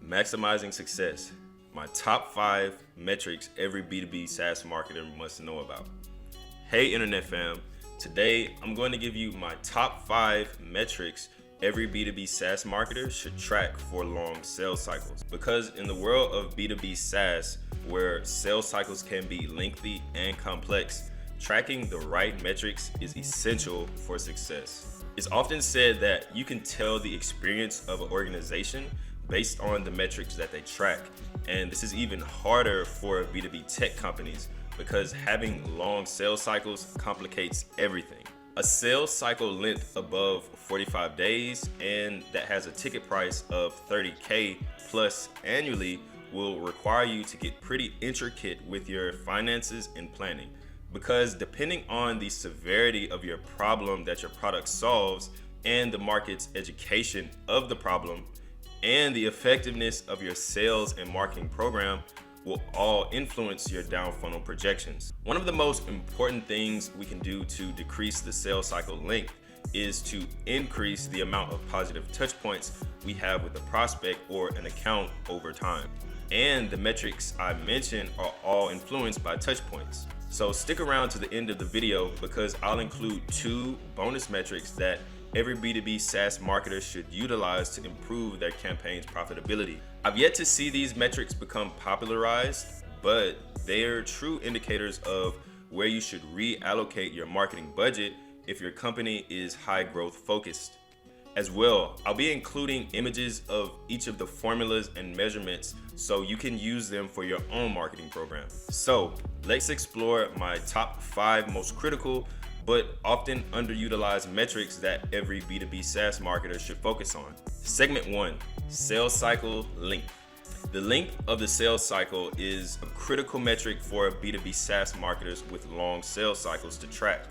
Maximizing success. My top 5 metrics every B2B SaaS marketer must know about. Hey Internet fam, today I'm going to give you my top 5 metrics every B2B SaaS marketer should track for long sales cycles. Because in the world of B2B SaaS, where sales cycles can be lengthy and complex, tracking the right metrics is essential for success. It's often said that you can tell the experience of an organization based on the metrics that they track. And this is even harder for B2B tech companies because having long sales cycles complicates everything. A sales cycle length above 45 days and that has a ticket price of $30K plus annually will require you to get pretty intricate with your finances and planning. Because depending on the severity of your problem that your product solves and the market's education of the problem and the effectiveness of your sales and marketing program will all influence your down funnel projections. One of the most important things we can do to decrease the sales cycle length is to increase the amount of positive touch points we have with a prospect or an account over time. And the metrics I mentioned are all influenced by touch points. So stick around to the end of the video because I'll include 2 bonus metrics that every B2B SaaS marketer should utilize to improve their campaign's profitability. I've yet to see these metrics become popularized, but they are true indicators of where you should reallocate your marketing budget if your company is high growth focused. As well, I'll be including images of each of the formulas and measurements so you can use them for your own marketing program. So let's explore my top 5 most critical but often underutilized metrics that every B2B SaaS marketer should focus on. Segment 1, sales cycle length. The length of the sales cycle is a critical metric for B2B SaaS marketers with long sales cycles to track.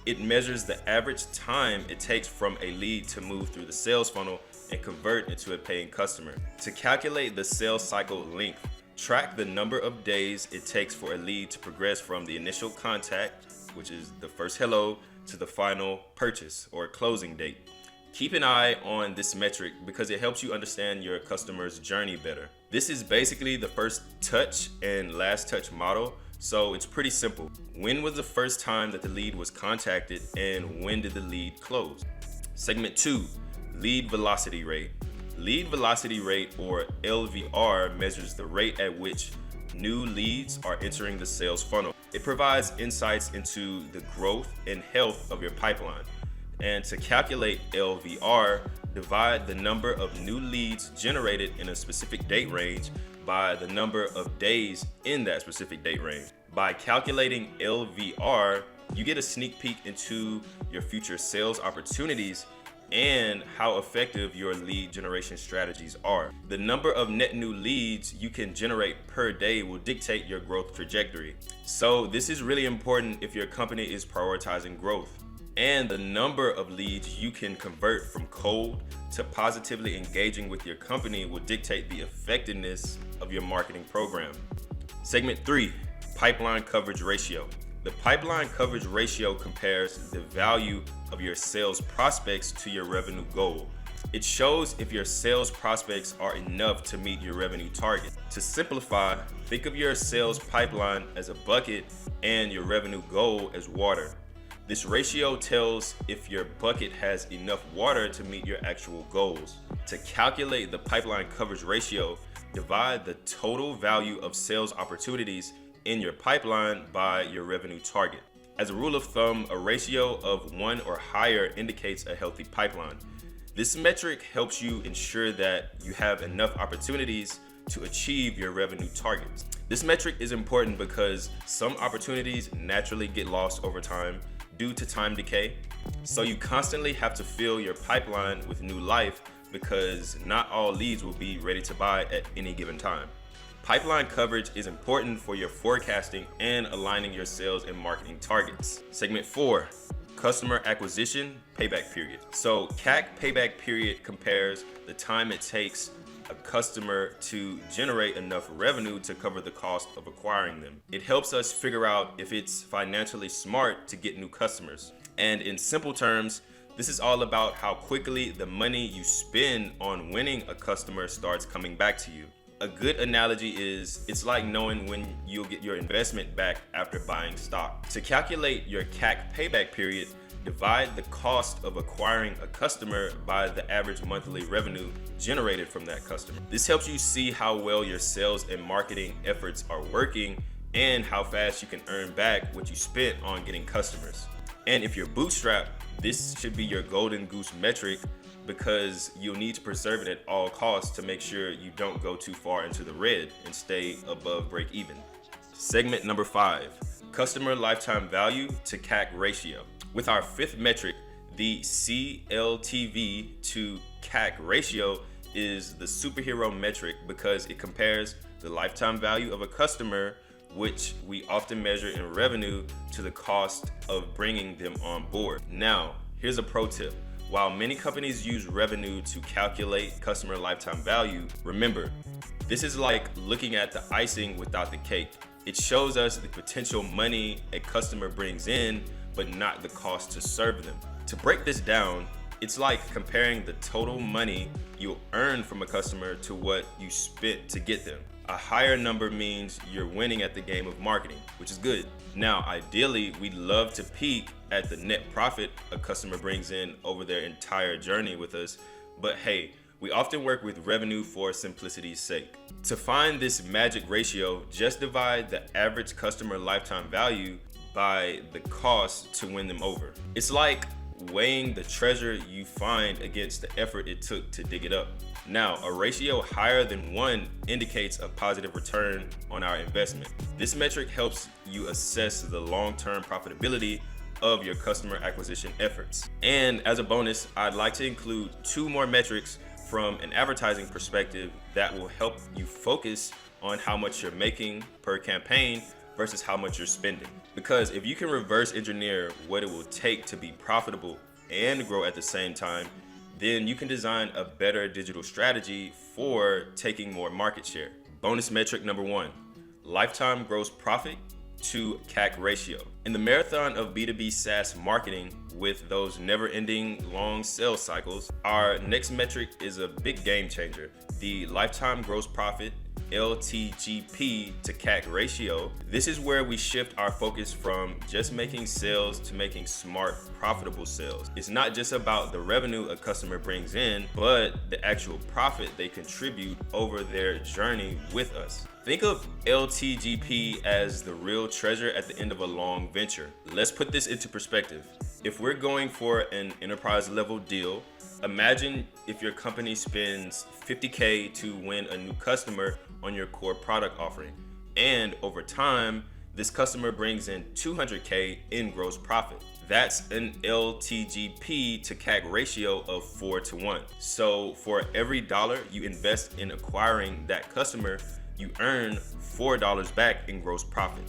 It measures the average time it takes from a lead to move through the sales funnel and convert into a paying customer. To calculate the sales cycle length, track the number of days it takes for a lead to progress from the initial contact, which is the first hello, to the final purchase or closing date. Keep an eye on this metric because it helps you understand your customer's journey better. This is basically the first touch and last touch model, so it's pretty simple. When was the first time that the lead was contacted and when did the lead close? Segment 2, lead velocity rate. Lead velocity rate, or LVR, measures the rate at which new leads are entering the sales funnel. It provides insights into the growth and health of your pipeline. And to calculate LVR, divide the number of new leads generated in a specific date range by the number of days in that specific date range. By calculating LVR, you get a sneak peek into your future sales opportunities and how effective your lead generation strategies are. The number of net new leads you can generate per day will dictate your growth trajectory. So this is really important if your company is prioritizing growth. And the number of leads you can convert from cold to positively engaging with your company will dictate the effectiveness of your marketing program. Segment 3, pipeline coverage ratio. The pipeline coverage ratio compares the value of your sales prospects to your revenue goal. It shows if your sales prospects are enough to meet your revenue target. To simplify, think of your sales pipeline as a bucket and your revenue goal as water. This ratio tells if your bucket has enough water to meet your actual goals. To calculate the pipeline coverage ratio, divide the total value of sales opportunities in your pipeline by your revenue target. As a rule of thumb, a ratio of 1 or higher indicates a healthy pipeline. This metric helps you ensure that you have enough opportunities to achieve your revenue targets. This metric is important because some opportunities naturally get lost over time due to time decay. So you constantly have to fill your pipeline with new life because not all leads will be ready to buy at any given time. Pipeline coverage is important for your forecasting and aligning your sales and marketing targets. Segment 4, customer acquisition payback period. So CAC payback period compares the time it takes a customer to generate enough revenue to cover the cost of acquiring them. It helps us figure out if it's financially smart to get new customers. And in simple terms, This is all about how quickly the money you spend on winning a customer starts coming back to you. A good analogy is it's like knowing when you'll get your investment back after buying stock. To calculate your CAC payback period, divide the cost of acquiring a customer by the average monthly revenue generated from that customer. This helps you see how well your sales and marketing efforts are working and how fast you can earn back what you spent on getting customers. And if you're bootstrapped, this should be your golden goose metric because you'll need to preserve it at all costs to make sure you don't go too far into the red and stay above break even. Segment number 5, customer lifetime value to CAC ratio. With our 5th metric, the CLTV to CAC ratio is the superhero metric because it compares the lifetime value of a customer, which we often measure in revenue, to the cost of bringing them on board. Now, here's a pro tip. While many companies use revenue to calculate customer lifetime value, remember, this is like looking at the icing without the cake. It shows us the potential money a customer brings in, but not the cost to serve them. To break this down, it's like comparing the total money you'll earn from a customer to what you spent to get them. A higher number means you're winning at the game of marketing, which is good. Now, ideally, we'd love to peak at the net profit a customer brings in over their entire journey with us, but hey, we often work with revenue for simplicity's sake. To find this magic ratio, just divide the average customer lifetime value by the cost to win them over. It's like weighing the treasure you find against the effort it took to dig it up. Now, a ratio higher than 1 indicates a positive return on our investment. This metric helps you assess the long-term profitability of your customer acquisition efforts. And as a bonus, I'd like to include 2 more metrics from an advertising perspective that will help you focus on how much you're making per campaign versus how much you're spending. Because if you can reverse engineer what it will take to be profitable and grow at the same time, then you can design a better digital strategy for taking more market share. Bonus metric number 1, lifetime gross profit to CAC ratio. In the marathon of B2B SaaS marketing with those never-ending long sales cycles, our next metric is a big game changer, the lifetime gross profit LTGP to CAC ratio. This is where we shift our focus from just making sales to making smart, profitable sales. It's not just about the revenue a customer brings in, but the actual profit they contribute over their journey with us. Think of LTGP as the real treasure at the end of a long venture. Let's put this into perspective. If we're going for an enterprise level deal, imagine if your company spends $50K to win a new customer on your core product offering, and over time, this customer brings in $200K in gross profit. That's an LTGP to CAC ratio of 4-to-1. So for every dollar you invest in acquiring that customer, you earn $4 back in gross profit.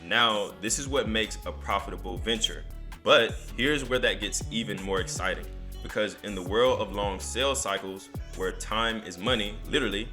Now, this is what makes a profitable venture. But here's where that gets even more exciting. Because in the world of long sales cycles, where time is money, literally,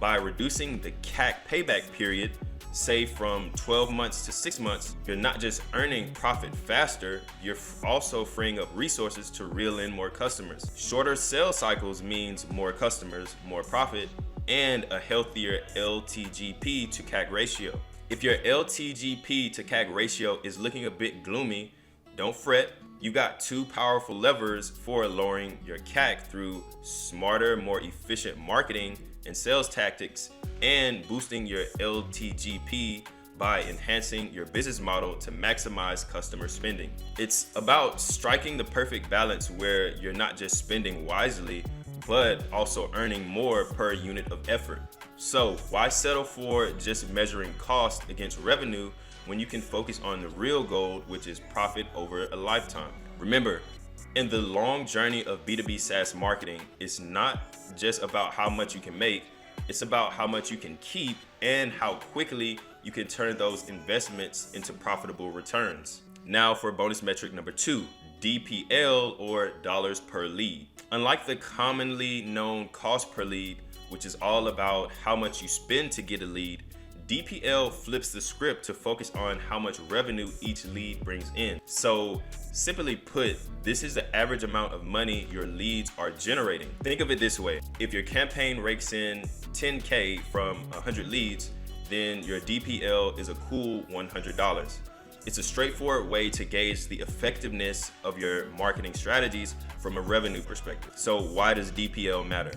by reducing the CAC payback period, say from 12 months to 6 months, you're not just earning profit faster, you're also freeing up resources to reel in more customers. Shorter sales cycles means more customers, more profit, and a healthier LTGP to CAC ratio. If your LTGP to CAC ratio is looking a bit gloomy, don't fret. You got 2 powerful levers for lowering your CAC through smarter, more efficient marketing and sales tactics, and boosting your LTGP by enhancing your business model to maximize customer spending. It's about striking the perfect balance where you're not just spending wisely, but also earning more per unit of effort. So why settle for just measuring cost against revenue when you can focus on the real goal, which is profit over a lifetime? Remember, in the long journey of B2B SaaS marketing, it's not just about how much you can make, it's about how much you can keep and how quickly you can turn those investments into profitable returns. Now for bonus metric number 2, DPL or dollars per lead. Unlike the commonly known cost per lead, which is all about how much you spend to get a lead, DPL flips the script to focus on how much revenue each lead brings in. So simply put, this is the average amount of money your leads are generating. Think of it this way. If your campaign rakes in 10K from 100 leads, then your DPL is a cool $100. It's a straightforward way to gauge the effectiveness of your marketing strategies from a revenue perspective. So why does DPL matter?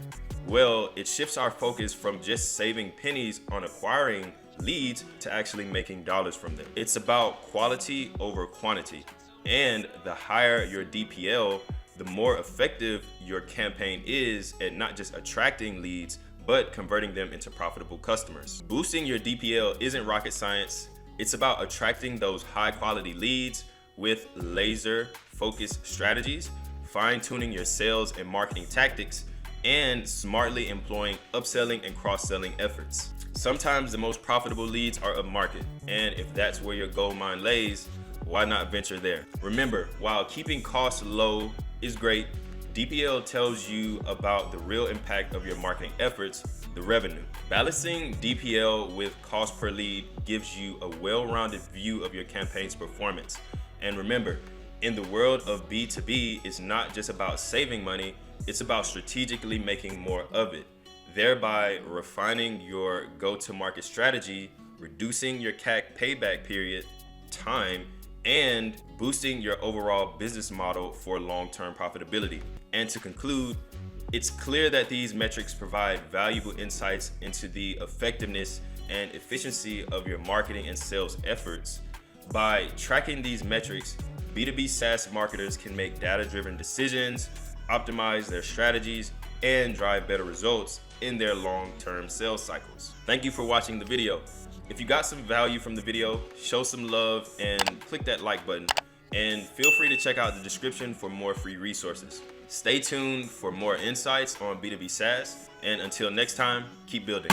Well, it shifts our focus from just saving pennies on acquiring leads to actually making dollars from them. It's about quality over quantity. And the higher your DPL, the more effective your campaign is at not just attracting leads, but converting them into profitable customers. Boosting your DPL isn't rocket science. It's about attracting those high quality leads with laser focused strategies, fine-tuning your sales and marketing tactics, and smartly employing upselling and cross-selling efforts. Sometimes the most profitable leads are upmarket, and if that's where your gold mine lays, why not venture there? Remember, while keeping costs low is great, DPL tells you about the real impact of your marketing efforts, the revenue. Balancing DPL with cost per lead gives you a well-rounded view of your campaign's performance. And remember, in the world of B2B, it's not just about saving money, it's about strategically making more of it, thereby refining your go-to-market strategy, reducing your CAC payback period time, and boosting your overall business model for long-term profitability. And to conclude, it's clear that these metrics provide valuable insights into the effectiveness and efficiency of your marketing and sales efforts. By tracking these metrics, B2B SaaS marketers can make data-driven decisions, optimize their strategies, and drive better results in their long-term sales cycles. Thank you for watching the video. If you got some value from the video, show some love and click that like button. And feel free to check out the description for more free resources. Stay tuned for more insights on B2B SaaS. And until next time, keep building.